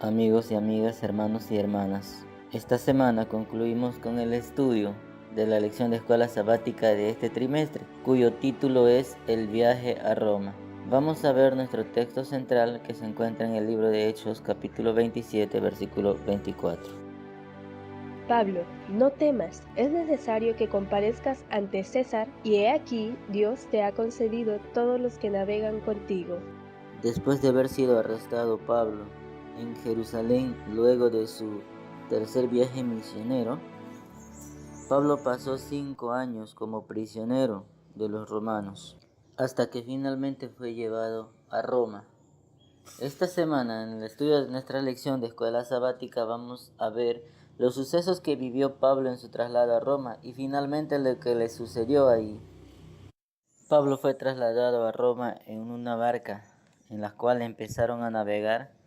Amigos y amigas, hermanos y hermanas. Esta semana concluimos con el estudio de la lección de escuela sabática de este trimestre, cuyo título es El viaje a Roma. Vamos a ver nuestro texto central que se encuentra en el libro de Hechos, capítulo 27, versículo 24. Pablo, no temas, es necesario que comparezcas ante César, y he aquí, Dios te ha concedido todos los que navegan contigo. Después de haber sido arrestado Pablo en Jerusalén luego de su tercer viaje misionero, Pablo pasó 5 años como prisionero de los romanos, hasta que finalmente fue llevado a Roma. Esta semana, en el estudio de nuestra lección de escuela sabática, vamos a ver los sucesos que vivió Pablo en su traslado a Roma y finalmente lo que le sucedió ahí. Pablo fue trasladado a Roma en una barca en la cual empezaron a navegar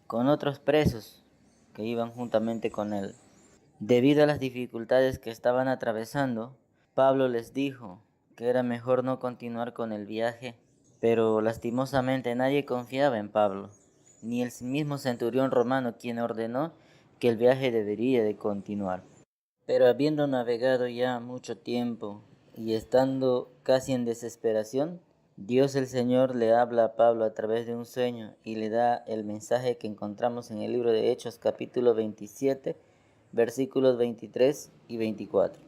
con otros presos que iban juntamente con él. Debido a las dificultades que estaban atravesando, Pablo les dijo que era mejor no continuar con el viaje, pero lastimosamente nadie confiaba en Pablo, ni el mismo centurión romano, quien ordenó que el viaje debería de continuar. Pero habiendo navegado ya mucho tiempo y estando casi en desesperación, Dios el Señor le habla a Pablo a través de un sueño y le da el mensaje que encontramos en el libro de Hechos capítulo 27, versículos 23 y 24.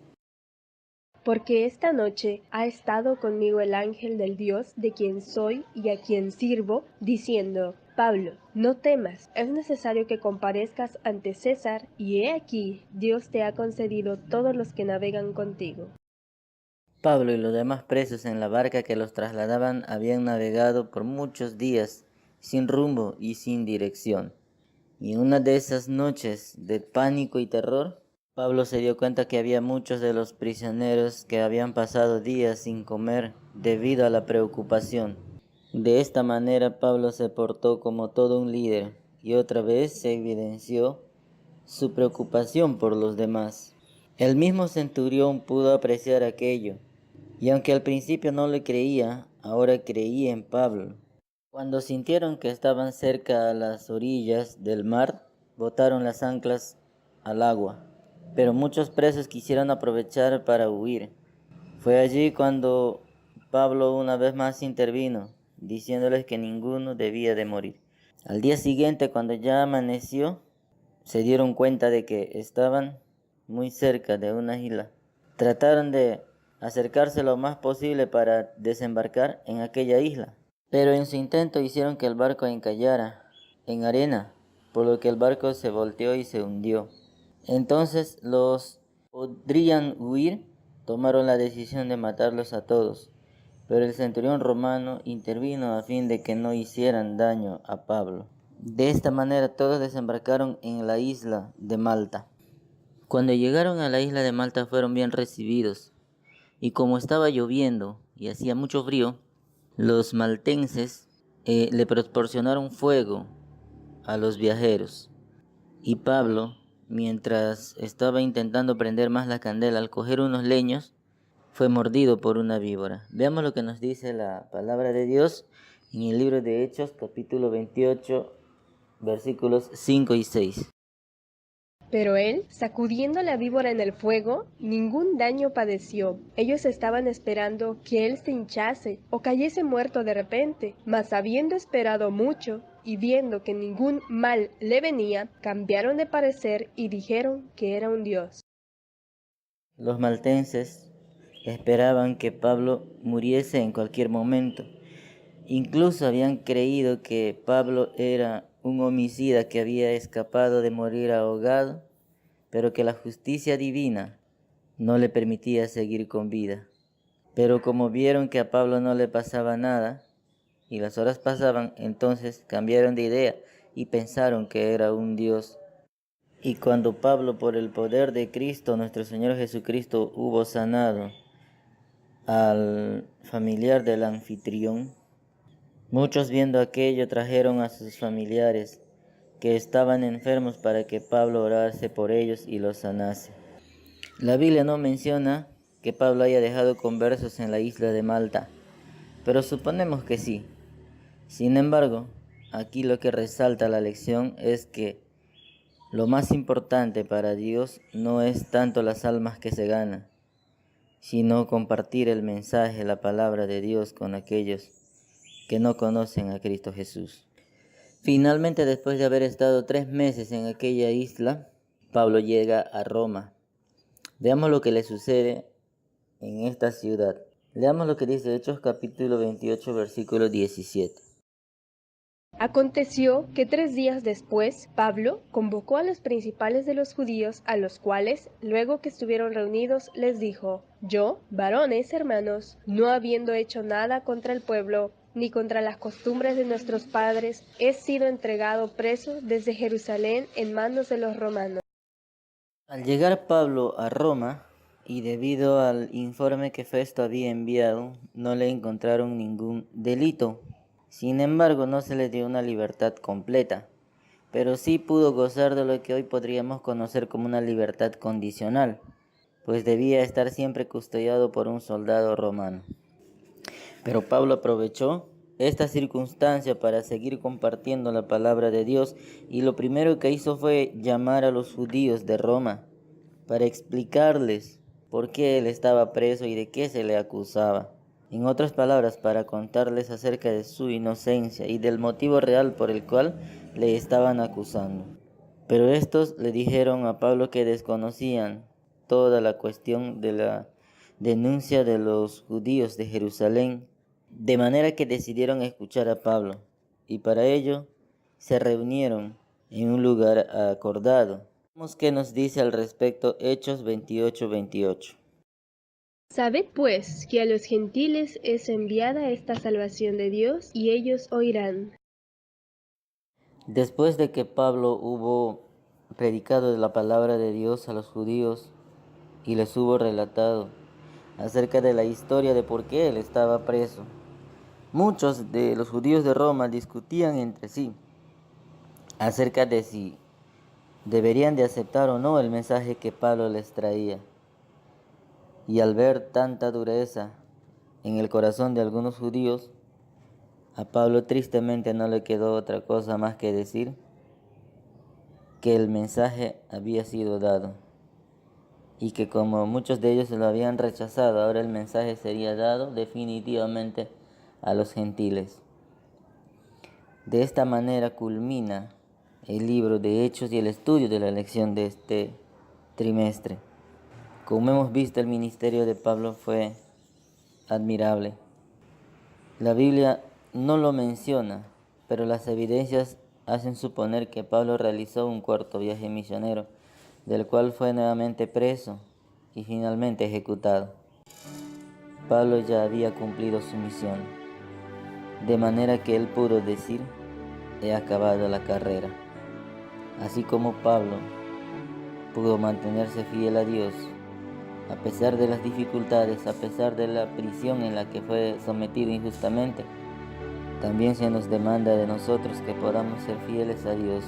Porque esta noche ha estado conmigo el ángel del Dios de quien soy y a quien sirvo, diciendo: Pablo, no temas, es necesario que comparezcas ante César, y he aquí, Dios te ha concedido todos los que navegan contigo. Pablo y los demás presos en la barca que los trasladaban habían navegado por muchos días sin rumbo y sin dirección. Y en una de esas noches de pánico y terror, Pablo se dio cuenta que había muchos de los prisioneros que habían pasado días sin comer debido a la preocupación. De esta manera Pablo se portó como todo un líder y otra vez se evidenció su preocupación por los demás. El mismo centurión pudo apreciar aquello, y aunque al principio no le creía, ahora creía en Pablo. Cuando sintieron que estaban cerca a las orillas del mar, botaron las anclas al agua, pero muchos presos quisieron aprovechar para huir. Fue allí cuando Pablo una vez más intervino, diciéndoles que ninguno debía de morir. Al día siguiente, cuando ya amaneció, se dieron cuenta de que estaban muy cerca de una isla. Trataron de acercarse lo más posible para desembarcar en aquella isla, pero en su intento hicieron que el barco encallara en arena, por lo que el barco se volteó y se hundió. Entonces los podrían huir, tomaron la decisión de matarlos a todos, pero el centurión romano intervino a fin de que no hicieran daño a Pablo. De esta manera todos desembarcaron en la isla de Malta. Cuando llegaron a la isla de Malta fueron bien recibidos, y como estaba lloviendo y hacía mucho frío, los maltenses le proporcionaron fuego a los viajeros. Y Pablo, mientras estaba intentando prender más la candela al coger unos leños, fue mordido por una víbora. Veamos lo que nos dice la palabra de Dios en el libro de Hechos, capítulo 28, versículos 5 y 6. Pero él, sacudiendo la víbora en el fuego, ningún daño padeció. Ellos estaban esperando que él se hinchase o cayese muerto de repente, mas habiendo esperado mucho y viendo que ningún mal le venía, cambiaron de parecer y dijeron que era un dios. Los maltenses esperaban que Pablo muriese en cualquier momento. Incluso habían creído que Pablo era un homicida que había escapado de morir ahogado, pero que la justicia divina no le permitía seguir con vida. Pero como vieron que a Pablo no le pasaba nada, y las horas pasaban, entonces cambiaron de idea y pensaron que era un dios. Y cuando Pablo, por el poder de Cristo, nuestro Señor Jesucristo, hubo sanado al familiar del anfitrión, muchos viendo aquello trajeron a sus familiares que estaban enfermos para que Pablo orase por ellos y los sanase. La Biblia no menciona que Pablo haya dejado conversos en la isla de Malta, pero suponemos que sí. Sin embargo, aquí lo que resalta la lección es que lo más importante para Dios no es tanto las almas que se ganan, sino compartir el mensaje, la palabra de Dios con aquellos que no conocen a Cristo Jesús. Finalmente, después de haber estado 3 meses en aquella isla, Pablo llega a Roma. Veamos lo que le sucede en esta ciudad. Leamos lo que dice Hechos capítulo 28, versículo 17. Aconteció que 3 días después, Pablo convocó a los principales de los judíos, a los cuales, luego que estuvieron reunidos, les dijo: Yo, varones hermanos, no habiendo hecho nada contra el pueblo, ni contra las costumbres de nuestros padres, he sido entregado preso desde Jerusalén en manos de los romanos. Al llegar Pablo a Roma, y debido al informe que Festo había enviado, no le encontraron ningún delito. Sin embargo, no se le dio una libertad completa, pero sí pudo gozar de lo que hoy podríamos conocer como una libertad condicional, pues debía estar siempre custodiado por un soldado romano. Pero Pablo aprovechó esta circunstancia para seguir compartiendo la palabra de Dios, y lo primero que hizo fue llamar a los judíos de Roma para explicarles por qué él estaba preso y de qué se le acusaba. En otras palabras, para contarles acerca de su inocencia y del motivo real por el cual le estaban acusando. Pero estos le dijeron a Pablo que desconocían toda la cuestión de la denuncia de los judíos de Jerusalén, de manera que decidieron escuchar a Pablo, y para ello se reunieron en un lugar acordado. Veamos qué nos dice al respecto Hechos 28:28. Sabed pues que a los gentiles es enviada esta salvación de Dios, y ellos oirán. Después de que Pablo hubo predicado la palabra de Dios a los judíos y les hubo relatado acerca de la historia de por qué él estaba preso, muchos de los judíos de Roma discutían entre sí acerca de si deberían de aceptar o no el mensaje que Pablo les traía. Y al ver tanta dureza en el corazón de algunos judíos, a Pablo tristemente no le quedó otra cosa más que decir que el mensaje había sido dado, y que como muchos de ellos lo habían rechazado, ahora el mensaje sería dado definitivamente a los gentiles. De esta manera culmina el libro de Hechos y el estudio de la lección de este trimestre. Como hemos visto, el ministerio de Pablo fue admirable. La Biblia no lo menciona, pero las evidencias hacen suponer que Pablo realizó un corto viaje misionero, del cual fue nuevamente preso y finalmente ejecutado. Pablo ya había cumplido su misión, de manera que él pudo decir: he acabado la carrera. Así como Pablo pudo mantenerse fiel a Dios, a pesar de las dificultades, a pesar de la prisión en la que fue sometido injustamente, también se nos demanda de nosotros que podamos ser fieles a Dios,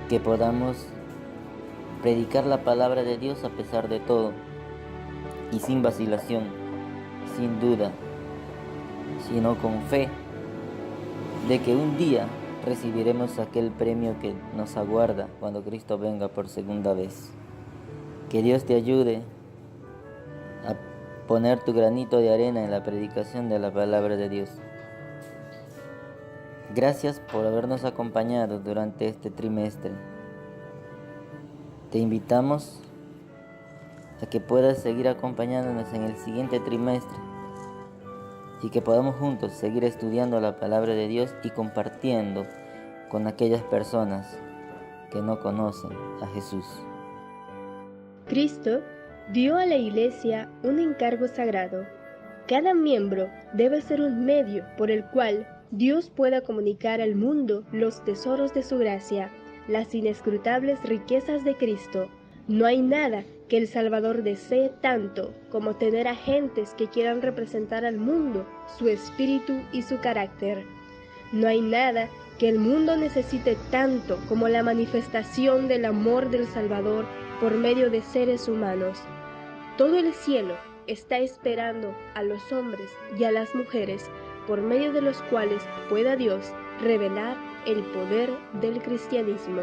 que podamos predicar la palabra de Dios a pesar de todo, y sin vacilación, sin duda, sino con fe de que un día recibiremos aquel premio que nos aguarda cuando Cristo venga por segunda vez. Que Dios te ayude a poner tu granito de arena en la predicación de la palabra de Dios. Gracias por habernos acompañado durante este trimestre. Te invitamos a que puedas seguir acompañándonos en el siguiente trimestre y que podamos juntos seguir estudiando la palabra de Dios y compartiendo con aquellas personas que no conocen a Jesús. Cristo dio a la Iglesia un encargo sagrado. Cada miembro debe ser un medio por el cual Dios pueda comunicar al mundo los tesoros de su gracia, las inescrutables riquezas de Cristo. No hay nada que el Salvador desee tanto como tener agentes que quieran representar al mundo su espíritu y su carácter. No hay nada que el mundo necesite tanto como la manifestación del amor del Salvador por medio de seres humanos. Todo el cielo está esperando a los hombres y a las mujeres por medio de los cuales pueda Dios revelar el poder del cristianismo.